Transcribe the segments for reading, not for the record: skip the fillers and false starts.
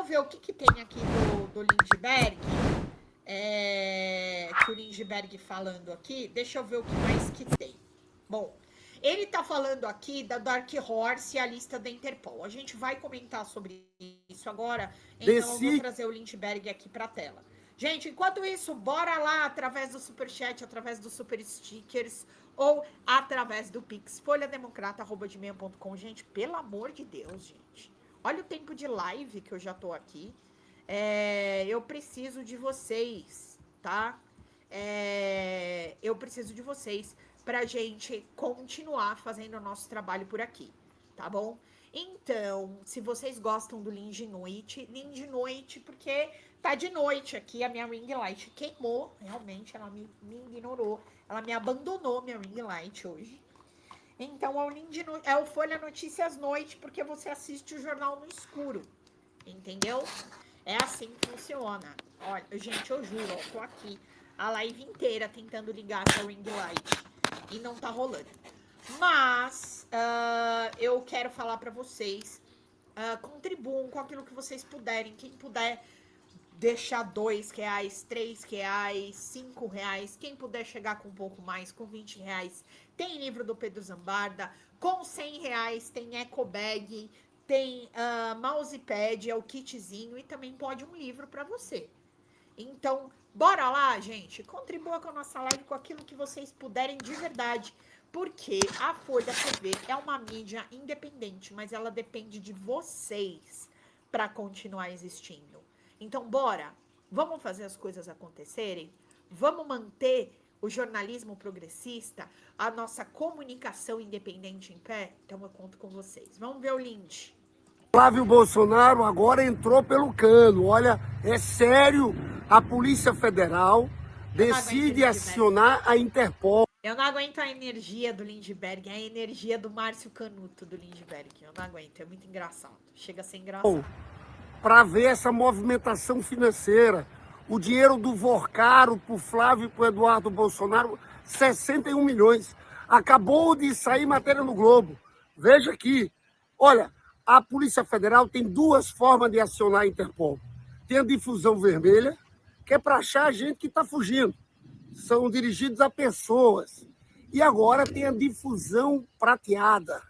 ver o que tem aqui do Lindbergh. Que o Lindbergh falando aqui. Deixa eu ver o que mais que tem. Bom, ele tá falando aqui da Dark Horse e a lista da Interpol. A gente vai comentar sobre isso agora, então eu vou Decide. trazer o Lindbergh aqui pra tela. Gente, enquanto isso, bora lá através do Superchat, através dos Super Stickers ou através do Pix, folhademocrata@gmail.com. Gente, pelo amor de Deus, gente. Olha o tempo de live que eu já tô aqui. Eu preciso de vocês, tá? Eu preciso de vocês pra gente continuar fazendo o nosso trabalho por aqui, tá bom? Então, se vocês gostam do Linge Noite, porque tá de noite aqui, a minha ring light queimou, realmente, ela me ignorou, ela me abandonou, minha ring light hoje. Então, é o Folha Notícias Noite, porque você assiste o jornal no escuro, entendeu? É assim que funciona. Olha, gente, eu juro, ó, tô aqui a live inteira tentando ligar essa ring light e não tá rolando. Mas eu quero falar pra vocês, contribuam com aquilo que vocês puderem. Quem puder deixar R$ 2, R$ 3, R$ 5. Quem puder chegar com um pouco mais, com R$ 20. Tem livro do Pedro Zambarda. Com R$ 100 tem eco bag, tem mousepad, é o kitzinho, e também pode um livro para você. Então, bora lá, gente. Contribua com a nossa live com aquilo que vocês puderem de verdade. Porque a Folha TV é uma mídia independente, mas ela depende de vocês para continuar existindo. Então, bora. Vamos fazer as coisas acontecerem? Vamos manter o jornalismo progressista, a nossa comunicação independente em pé? Então, eu conto com vocês. Vamos ver o link. Flávio Bolsonaro agora entrou pelo cano. Olha, é sério, a Polícia Federal Eu não aguento o decide Lindbergh. acionar a Interpol. Eu não aguento a energia do Lindbergh, a energia do Márcio Canuto do Lindbergh. Eu não aguento, é muito engraçado. Chega a ser engraçado. Para ver essa movimentação financeira. O dinheiro do Vorcaro para o Flávio e para o Eduardo Bolsonaro, 61 milhões. Acabou de sair matéria no Globo. Veja aqui. Olha, a Polícia Federal tem duas formas de acionar a Interpol. Tem a difusão vermelha, que é para achar a gente que está fugindo. São dirigidos a pessoas. E agora tem a difusão prateada,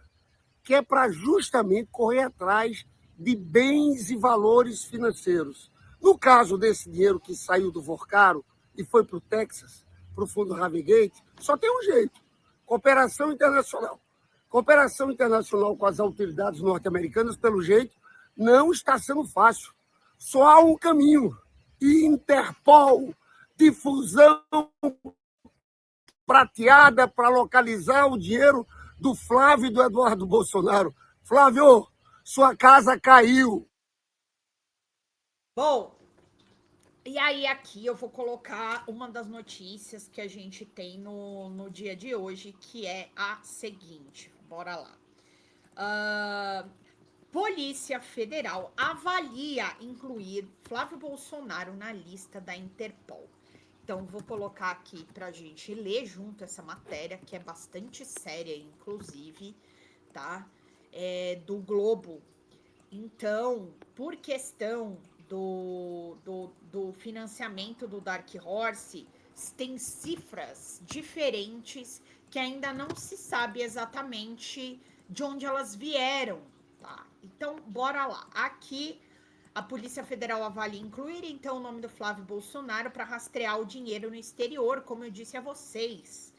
que é para justamente correr atrás de bens e valores financeiros. No caso desse dinheiro que saiu do Vorcaro e foi para o Texas, para o fundo Ravigate, só tem um jeito: cooperação internacional. Cooperação internacional com as autoridades norte-americanas, pelo jeito, não está sendo fácil. Só há um caminho: Interpol, difusão prateada para localizar o dinheiro do Flávio e do Eduardo Bolsonaro. Flávio, sua casa caiu. Bom, e aí aqui eu vou colocar uma das notícias que a gente tem no dia de hoje, que é a seguinte. Bora lá. Polícia Federal avalia incluir Flávio Bolsonaro na lista da Interpol. Então, vou colocar aqui pra gente ler junto essa matéria, que é bastante séria, inclusive, tá? Do Globo. Então, por questão do financiamento do Dark Horse, tem cifras diferentes que ainda não se sabe exatamente de onde elas vieram, tá? Então, bora lá. Aqui, a Polícia Federal avalia incluir, então, o nome do Flávio Bolsonaro para rastrear o dinheiro no exterior, como eu disse a vocês.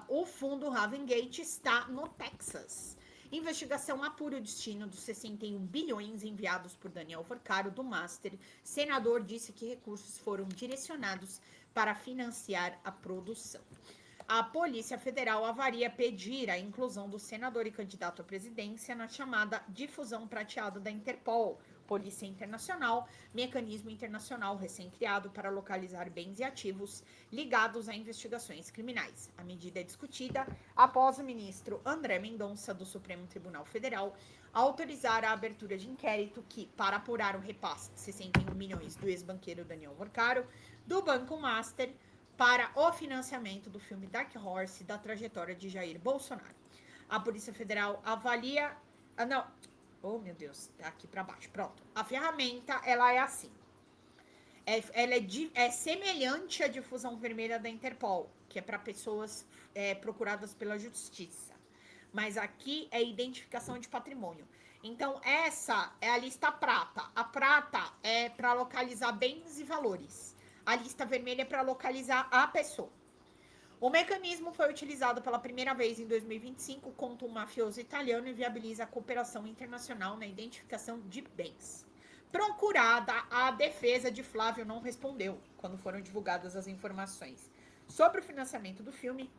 O fundo Ravengate está no Texas. Investigação apura o destino dos 61 bilhões enviados por Daniel Vorcaro, do Master. Senador disse que recursos foram direcionados para financiar a produção. A Polícia Federal avalia pedir a inclusão do senador e candidato à presidência na chamada difusão prateada da Interpol, Polícia Internacional, mecanismo internacional recém-criado para localizar bens e ativos ligados a investigações criminais. A medida é discutida após o ministro André Mendonça, do Supremo Tribunal Federal, autorizar a abertura de inquérito que, para apurar o repasse de 61 milhões do ex-banqueiro Daniel Vorcaro, do Banco Master, para o financiamento do filme Dark Horse da trajetória de Jair Bolsonaro. A Polícia Federal avalia... Oh, meu Deus, tá aqui para baixo. Pronto. A ferramenta, ela é assim. Ela é semelhante à difusão vermelha da Interpol, que é para pessoas procuradas pela justiça. Mas aqui é identificação de patrimônio. Então, essa é a lista prata. A prata é para localizar bens e valores. A lista vermelha é para localizar a pessoa. O mecanismo foi utilizado pela primeira vez em 2025 contra um mafioso italiano e viabiliza a cooperação internacional na identificação de bens. Procurada, a defesa de Flávio não respondeu quando foram divulgadas as informações sobre o financiamento do filme.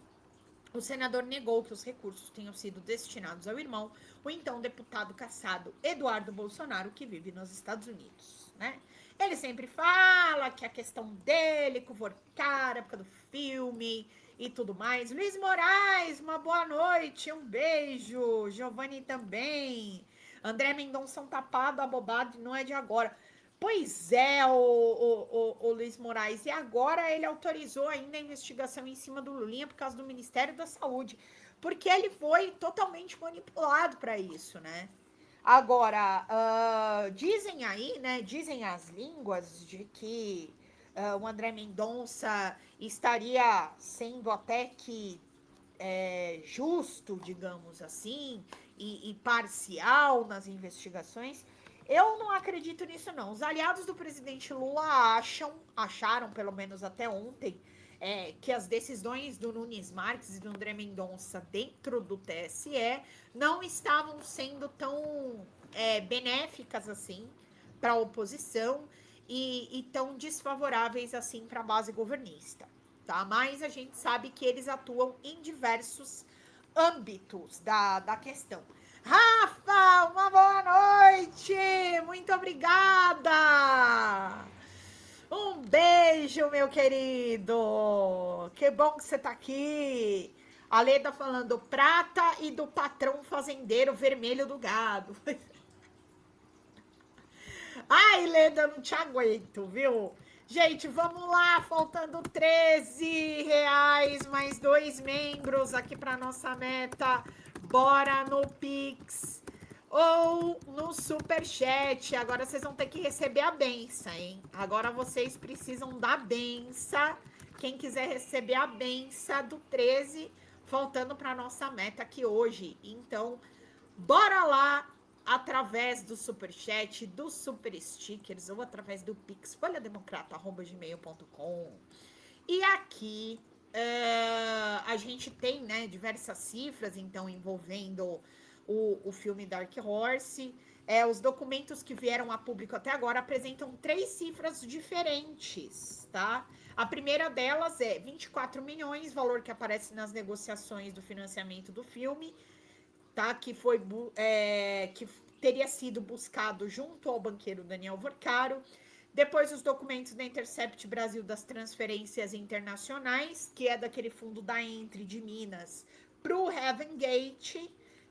O senador negou que os recursos tenham sido destinados ao irmão, o então deputado caçado Eduardo Bolsonaro, que vive nos Estados Unidos, né? Ele sempre fala que a questão dele com o Vorcara, por causa do filme e tudo mais. Luiz Moraes, uma boa noite, um beijo. Giovanni também. André Mendonça um tapado, abobado, não é de agora. Pois é, o Luiz Moraes. E agora ele autorizou ainda a investigação em cima do Lulinha por causa do Ministério da Saúde. Porque ele foi totalmente manipulado para isso, né? Agora, dizem aí, né? Dizem as línguas de que o André Mendonça estaria sendo até que justo, digamos assim, e parcial nas investigações. Eu não acredito nisso, não. Os aliados do presidente Lula acharam, pelo menos até ontem, que as decisões do Nunes Marques e do André Mendonça dentro do TSE não estavam sendo tão benéficas assim para a oposição e tão desfavoráveis assim para a base governista, tá? Mas a gente sabe que eles atuam em diversos âmbitos da questão. Rafa, uma boa noite! Muito obrigada! Um beijo, meu querido! Que bom que você tá aqui! A Leda falando prata e do patrão fazendeiro vermelho do gado. Ai, Leda, eu não te aguento, viu? Gente, vamos lá, faltando R$13, mais 2 membros aqui para nossa meta. Bora no Pix ou no Superchat. Agora vocês vão ter que receber a benção, hein? Agora vocês precisam da benção. Quem quiser receber a benção do 13, faltando para nossa meta aqui hoje. Então, bora lá através do Superchat, do Super Stickers ou através do Pix, folhademocrata@gmail.com. E aqui a gente tem, né, diversas cifras, então, envolvendo o filme Dark Horse. Os documentos que vieram a público até agora apresentam 3 cifras diferentes, tá? A primeira delas é 24 milhões, valor que aparece nas negociações do financiamento do filme, tá? Que teria sido buscado junto ao banqueiro Daniel Vorcaro. Depois, os documentos da Intercept Brasil das transferências internacionais, que é daquele fundo da Entre de Minas para o Heaven Gate,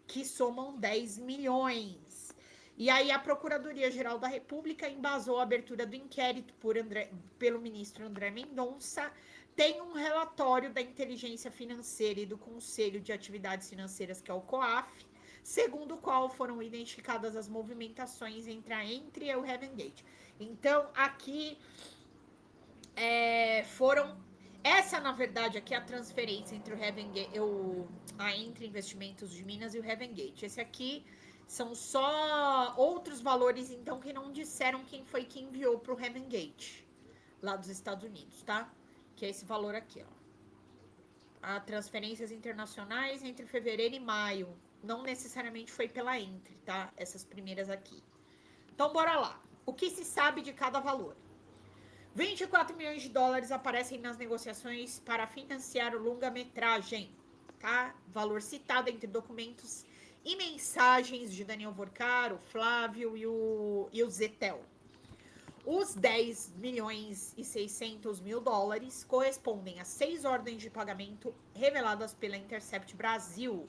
que somam 10 milhões. E aí, a Procuradoria-Geral da República embasou a abertura do inquérito pelo ministro André Mendonça. Tem um relatório da Inteligência Financeira e do Conselho de Atividades Financeiras, que é o COAF, segundo o qual foram identificadas as movimentações entre a Entre e o Heaven Gate. Então, aqui essa, na verdade, aqui é a transferência entre o Heaven Gate, a Entre Investimentos de Minas e o Heaven Gate. Esse aqui são só outros valores, então, que não disseram quem foi que enviou para o Heaven Gate, lá dos Estados Unidos, tá? Que é esse valor aqui, ó. A transferências internacionais entre fevereiro e maio. Não necessariamente foi pela Entre, tá? Essas primeiras aqui. Então, bora lá. O que se sabe de cada valor? 24 milhões de dólares aparecem nas negociações para financiar o longa-metragem, tá? Valor citado entre documentos e mensagens de Daniel Vorcaro, Flávio e o Zetel. Os 10 milhões e 600 mil dólares correspondem a 6 ordens de pagamento reveladas pela Intercept Brasil.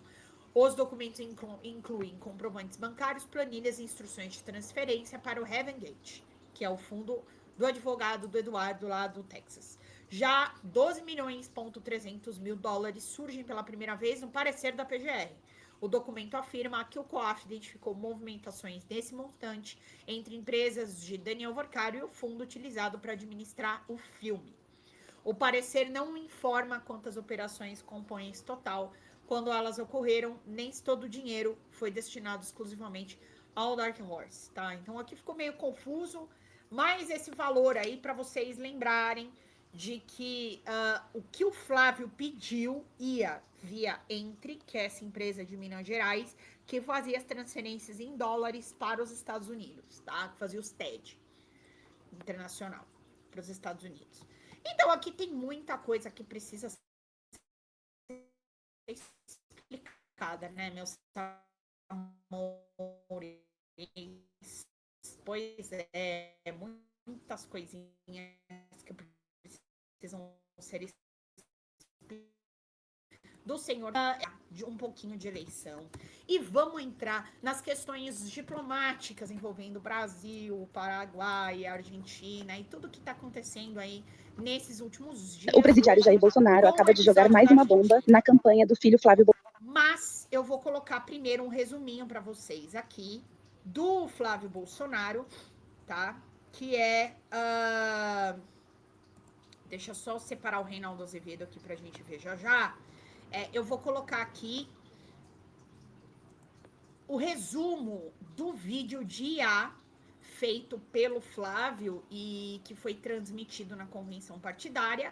Os documentos incluem comprovantes bancários, planilhas e instruções de transferência para o Heaven Gate, que é o fundo do advogado do Eduardo lá do Texas. Já 12 milhões, 300 mil dólares surgem pela primeira vez no parecer da PGR. O documento afirma que o COAF identificou movimentações desse montante entre empresas de Daniel Vorcaro e o fundo utilizado para administrar o filme. O parecer não informa quantas operações compõem esse total, quando elas ocorreram, nem se todo o dinheiro foi destinado exclusivamente ao Dark Horse, tá? Então aqui ficou meio confuso, mas esse valor aí para vocês lembrarem de que o que o Flávio pediu ia via Entre, que é essa empresa de Minas Gerais, que fazia as transferências em dólares para os Estados Unidos, tá? Que fazia os TED internacional para os Estados Unidos. Então aqui tem muita coisa que precisa ser explicada, né, meus amores? Pois é, muitas coisinhas que precisam ser do senhor de um pouquinho de eleição. E vamos entrar nas questões diplomáticas envolvendo o Brasil, Paraguai, Argentina e tudo que está acontecendo aí nesses últimos dias. O presidiário Jair Bolsonaro acaba de jogar mais uma bomba na campanha do filho Flávio Bolsonaro. Mas eu vou colocar primeiro um resuminho para vocês aqui do Flávio Bolsonaro, tá? Que é... Deixa eu só separar o Reinaldo Azevedo aqui pra gente ver já. Eu vou colocar aqui o resumo do vídeo de IA feito pelo Flávio e que foi transmitido na convenção partidária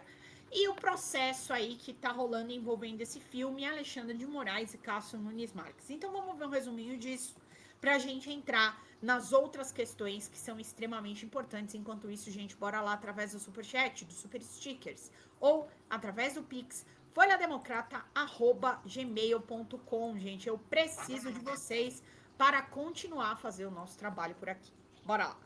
e o processo aí que tá rolando envolvendo esse filme, Alexandre de Moraes e Cássio Nunes Marques. Então vamos ver um resuminho disso pra gente entrar nas outras questões que são extremamente importantes. Enquanto isso, gente, bora lá através do Superchat, do Super Stickers ou através do Pix, folhademocrata@gmail.com, gente. Eu preciso de vocês para continuar a fazer o nosso trabalho por aqui. Bora lá.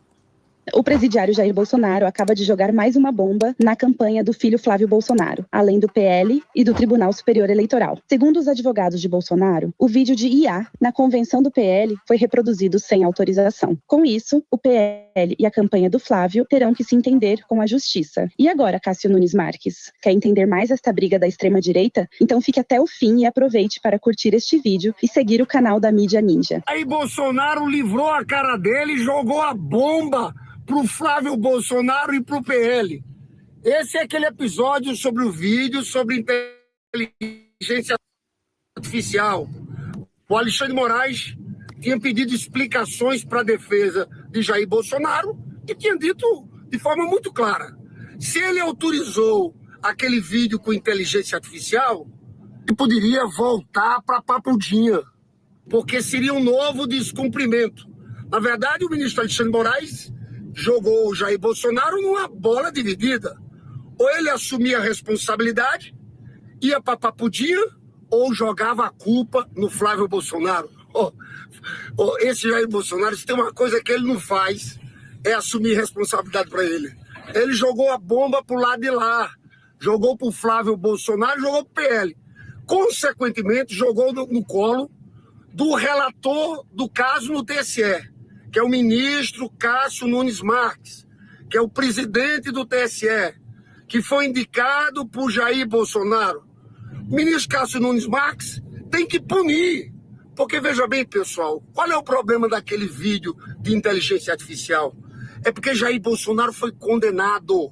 O presidiário Jair Bolsonaro acaba de jogar mais uma bomba na campanha do filho Flávio Bolsonaro, além do PL e do Tribunal Superior Eleitoral. Segundo os advogados de Bolsonaro, o vídeo de IA na convenção do PL foi reproduzido sem autorização. Com isso, o PL e a campanha do Flávio terão que se entender com a justiça. E agora, Cássio Nunes Marques, quer entender mais esta briga da extrema-direita? Então fique até o fim e aproveite para curtir este vídeo e seguir o canal da Mídia Ninja. Aí Bolsonaro livrou a cara dele e jogou a bomba pro Flávio Bolsonaro e pro PL. Esse é aquele episódio sobre o vídeo, sobre inteligência artificial. O Alexandre de Moraes tinha pedido explicações para a defesa de Jair Bolsonaro e tinha dito de forma muito clara. Se ele autorizou aquele vídeo com inteligência artificial, ele poderia voltar para a papudinha, porque seria um novo descumprimento. Na verdade, o ministro Alexandre de Moraes jogou o Jair Bolsonaro numa bola dividida. Ou ele assumia a responsabilidade, ia para papudinha, ou jogava a culpa no Flávio Bolsonaro. Esse Jair Bolsonaro, se tem uma coisa que ele não faz, é assumir responsabilidade para ele. Ele jogou a bomba pro lado de lá, jogou pro Flávio Bolsonaro, jogou pro PL. Consequentemente, jogou no colo do relator do caso no TSE, que é o ministro Cássio Nunes Marques, que é o presidente do TSE, que foi indicado por Jair Bolsonaro. O ministro Cássio Nunes Marques tem que punir, porque veja bem, pessoal, qual é o problema daquele vídeo de inteligência artificial? É porque Jair Bolsonaro foi condenado,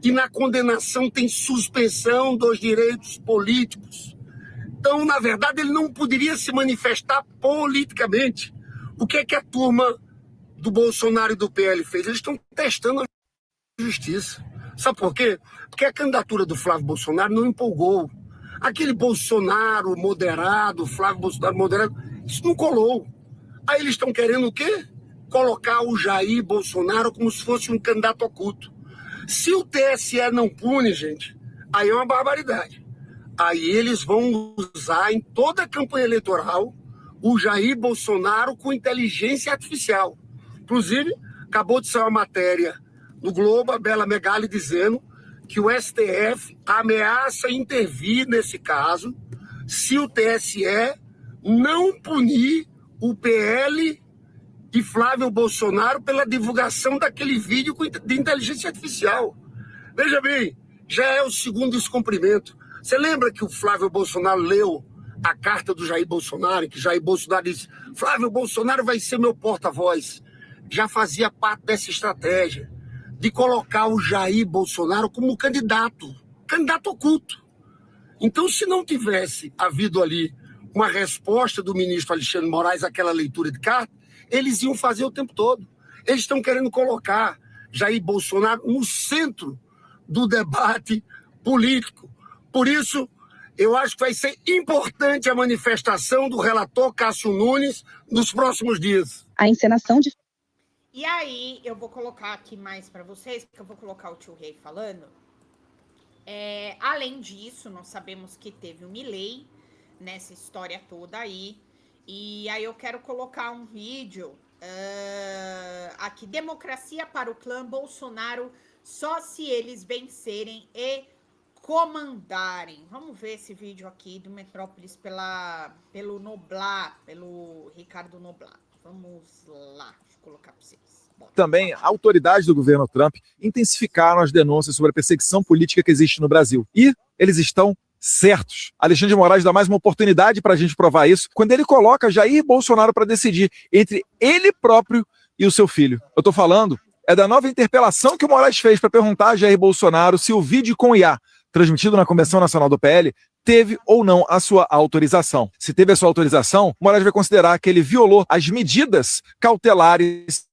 e na condenação tem suspensão dos direitos políticos. Então, na verdade, ele não poderia se manifestar politicamente. O que é que a turma do Bolsonaro e do PL fez? Eles estão testando a justiça. Sabe por quê? Porque a candidatura do Flávio Bolsonaro não empolgou. Aquele Bolsonaro moderado, Flávio Bolsonaro moderado, isso não colou. Aí eles estão querendo o quê? Colocar o Jair Bolsonaro como se fosse um candidato oculto. Se o TSE não pune, gente, aí é uma barbaridade. Aí eles vão usar em toda a campanha eleitoral o Jair Bolsonaro com inteligência artificial. Inclusive, acabou de sair uma matéria no Globo, a Bela Megali, dizendo que o STF ameaça intervir nesse caso se o TSE não punir o PL e Flávio Bolsonaro pela divulgação daquele vídeo de inteligência artificial. Veja bem, já é o segundo descumprimento. Você lembra que o Flávio Bolsonaro leu a carta do Jair Bolsonaro, que Jair Bolsonaro disse: Flávio Bolsonaro vai ser meu porta-voz. Já fazia parte dessa estratégia de colocar o Jair Bolsonaro como candidato oculto. Então, se não tivesse havido ali uma resposta do ministro Alexandre de Moraes àquela leitura de carta, eles iam fazer o tempo todo. Eles estão querendo colocar Jair Bolsonaro no centro do debate político. Por isso, eu acho que vai ser importante a manifestação do relator Cássio Nunes nos próximos dias. A encenação de... E aí, eu vou colocar aqui mais para vocês, porque eu vou colocar o tio Rei falando. Além disso, nós sabemos que teve o Milei nessa história toda aí. E aí eu quero colocar um vídeo aqui. Democracia para o clã Bolsonaro só se eles vencerem e comandarem. Vamos ver esse vídeo aqui do Metrópolis pelo Noblar, pelo Ricardo Noblar. Vamos lá, deixa eu colocar para vocês. Também, autoridades do governo Trump intensificaram as denúncias sobre a perseguição política que existe no Brasil. E eles estão certos. Alexandre de Moraes dá mais uma oportunidade para a gente provar isso quando ele coloca Jair Bolsonaro para decidir entre ele próprio e o seu filho. Eu estou falando da nova interpelação que o Moraes fez para perguntar a Jair Bolsonaro se o vídeo com IA, transmitido na Convenção Nacional do PL, teve ou não a sua autorização. Se teve a sua autorização, Moraes vai considerar que ele violou as medidas cautelares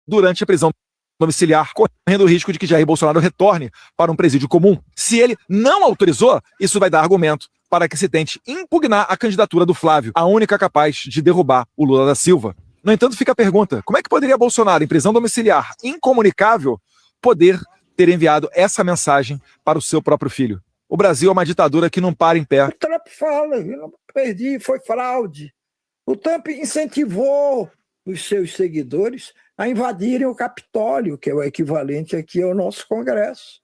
durante a prisão domiciliar, correndo o risco de que Jair Bolsonaro retorne para um presídio comum. Se ele não autorizou, isso vai dar argumento para que se tente impugnar a candidatura do Flávio, a única capaz de derrubar o Lula da Silva. No entanto, fica a pergunta: como é que poderia Bolsonaro, em prisão domiciliar incomunicável, poder ter enviado essa mensagem para o seu próprio filho? O Brasil é uma ditadura que não para em pé. O Trump fala: eu não perdi, foi fraude. O Trump incentivou os seus seguidores a invadirem o Capitólio, que é o equivalente aqui ao nosso Congresso.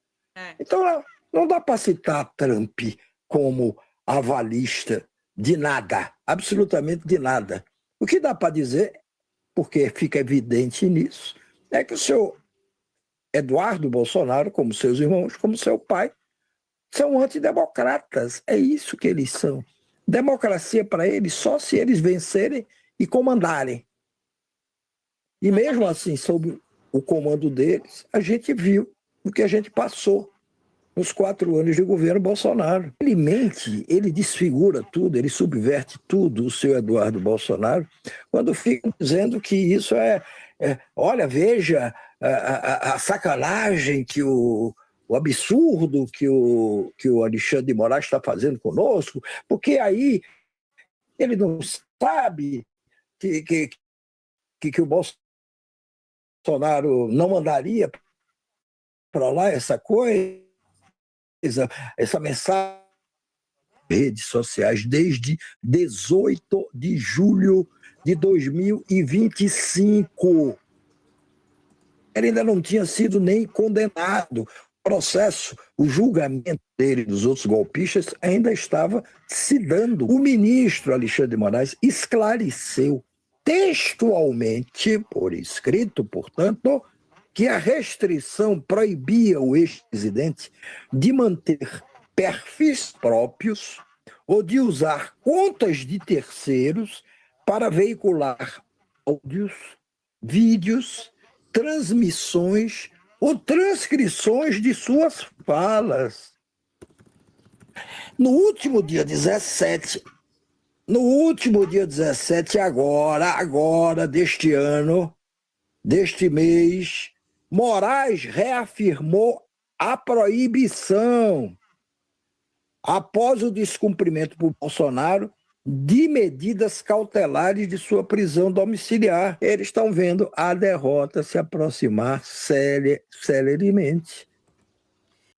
Então, não dá para citar Trump como avalista de nada, absolutamente de nada. O que dá para dizer, porque fica evidente nisso, é que o seu Eduardo Bolsonaro, como seus irmãos, como seu pai, são antidemocratas. É isso que eles são. Democracia para eles só se eles vencerem e comandarem. E mesmo assim, sob o comando deles, a gente viu o que a gente passou nos 4 anos de governo Bolsonaro. Ele mente, ele desfigura tudo, ele subverte tudo, o seu Eduardo Bolsonaro, quando fica dizendo que isso olha, veja a sacanagem, que o absurdo que o Alexandre de Moraes está fazendo conosco, porque aí ele não sabe que o Bolsonaro não mandaria para lá essa coisa, essa mensagem nas redes sociais desde 18 de julho de 2025. Ele ainda não tinha sido nem condenado. O processo, o julgamento dele e dos outros golpistas ainda estava se dando. O ministro Alexandre de Moraes esclareceu textualmente, por escrito, portanto, que a restrição proibia o ex-presidente de manter perfis próprios ou de usar contas de terceiros para veicular áudios, vídeos, transmissões ou transcrições de suas falas. No último dia 17, agora, deste ano, deste mês, Moraes reafirmou a proibição, após o descumprimento por Bolsonaro de medidas cautelares de sua prisão domiciliar. Eles estão vendo a derrota se aproximar celeremente.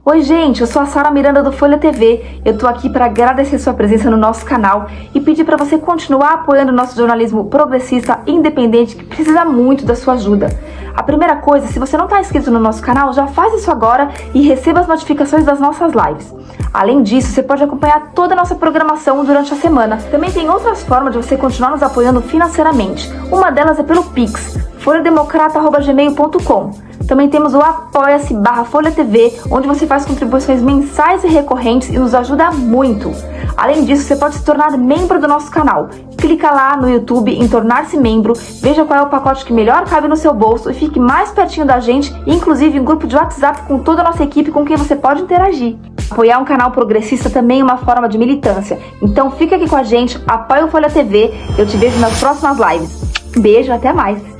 Oi gente, eu sou a Sara Miranda do Folha TV. Eu tô aqui para agradecer sua presença no nosso canal e pedir para você continuar apoiando o nosso jornalismo progressista independente, que precisa muito da sua ajuda. A primeira coisa, se você não está inscrito no nosso canal, já faz isso agora e receba as notificações das nossas lives. Além disso, você pode acompanhar toda a nossa programação durante a semana. Também tem outras formas de você continuar nos apoiando financeiramente. Uma delas é pelo Pix. folhademocrata@gmail.com. Também temos o apoia-se/Folha TV, onde você faz contribuições mensais e recorrentes e nos ajuda muito. Além disso, você pode se tornar membro do nosso canal. Clica lá no YouTube em tornar-se membro, veja qual é o pacote que melhor cabe no seu bolso e fique mais pertinho da gente, inclusive em grupo de WhatsApp com toda a nossa equipe com quem você pode interagir. Apoiar um canal progressista também é uma forma de militância. Então fica aqui com a gente, apoia o Folha TV, eu te vejo nas próximas lives. Beijo, até mais!